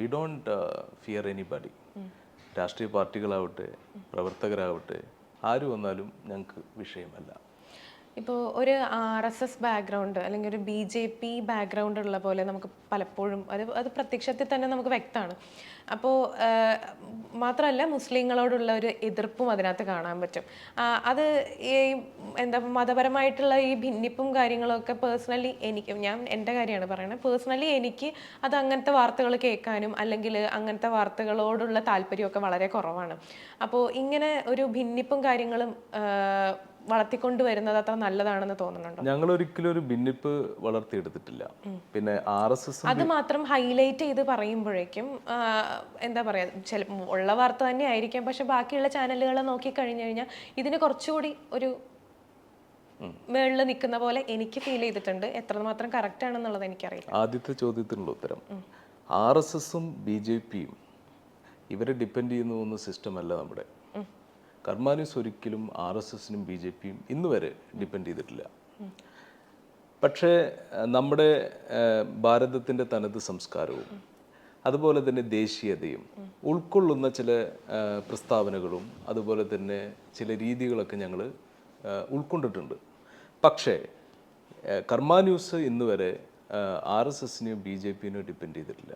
We don't fear anybody. രാഷ്ട്രീയ പാർട്ടികളാവട്ടെ, പ്രവർത്തകരാവട്ടെ, ആര് വന്നാലും ഞങ്ങൾക്ക് വിഷയമല്ല. ഇപ്പോൾ ഒരു RSS ബാക്ക്ഗ്രൗണ്ട് അല്ലെങ്കിൽ ഒരു BJP ബാക്ക്ഗ്രൗണ്ട് ഉള്ള പോലെ നമുക്ക് പലപ്പോഴും അത് പ്രത്യക്ഷത്തിൽ തന്നെ നമുക്ക് വ്യക്തമാണ്. അപ്പോൾ മാത്രമല്ല മുസ്ലിങ്ങളോടുള്ള ഒരു എതിർപ്പും അതിനകത്ത് കാണാൻ പറ്റും. അത് ഈ എന്താ മതപരമായിട്ടുള്ള ഈ ഭിന്നിപ്പും കാര്യങ്ങളൊക്കെ പേഴ്സണലി ഞാൻ എൻ്റെ കാര്യമാണ് പറയുന്നത്. പേഴ്സണലി എനിക്ക് അത് അങ്ങനത്തെ വാർത്തകൾ കേൾക്കാനും അല്ലെങ്കിൽ അങ്ങനത്തെ വാർത്തകളോടുള്ള താല്പര്യമൊക്കെ വളരെ കുറവാണ്. അപ്പോൾ ഇങ്ങനെ ഒരു ഭിന്നിപ്പും കാര്യങ്ങളും വളർത്തിക്കൊണ്ട് വരുന്നത് അത്ര നല്ലതാണെന്ന് തോന്നുന്നുണ്ടോ? ഞങ്ങൾ ഒരിക്കലും ഒരു ഭിന്നിപ്പ് വളർത്തിയെടുത്തിട്ടില്ല. പിന്നെ RSS അത് മാത്രം ഹൈലൈറ്റ് ചെയ്ത് പറയുമ്പോഴേക്കും എന്താ പറയുക, ഉള്ള വാർത്ത തന്നെ ആയിരിക്കാം, പക്ഷെ ബാക്കിയുള്ള ചാനലുകളെ നോക്കി കഴിഞ്ഞു കഴിഞ്ഞാൽ ഇതിന് കുറച്ചുകൂടി ഒരു മേളിൽ നിൽക്കുന്ന പോലെ എനിക്ക് ഫീൽ ചെയ്തിട്ടുണ്ട്. എത്രമാത്രം കറക്റ്റ് ആണെന്നുള്ളത് എനിക്കറിയില്ല. ആദ്യത്തെ ചോദ്യത്തിനുള്ള ഉത്തരം, RSSും BJPയും ഇവരെ ഡിപ്പെൻഡ് ചെയ്യുന്ന സിസ്റ്റം അല്ല നമ്മുടെ. കർമാന്യൂസ് ഒരിക്കലും RSSനും BJPയും ഇന്ന് വരെ ഡിപ്പെൻഡ് ചെയ്തിട്ടില്ല. പക്ഷേ നമ്മുടെ ഭാരതത്തിൻ്റെ തനത് സംസ്കാരവും അതുപോലെ തന്നെ ദേശീയതയും ഉൾക്കൊള്ളുന്ന ചില പ്രസ്താവനകളും അതുപോലെ തന്നെ ചില രീതികളൊക്കെ ഞങ്ങൾ ഉൾക്കൊണ്ടിട്ടുണ്ട്. പക്ഷേ കർമാന്യൂസ് ഇന്ന് വരെ RSSനെയോ BJPനെയോ ഡിപ്പെൻഡ് ചെയ്തിട്ടില്ല.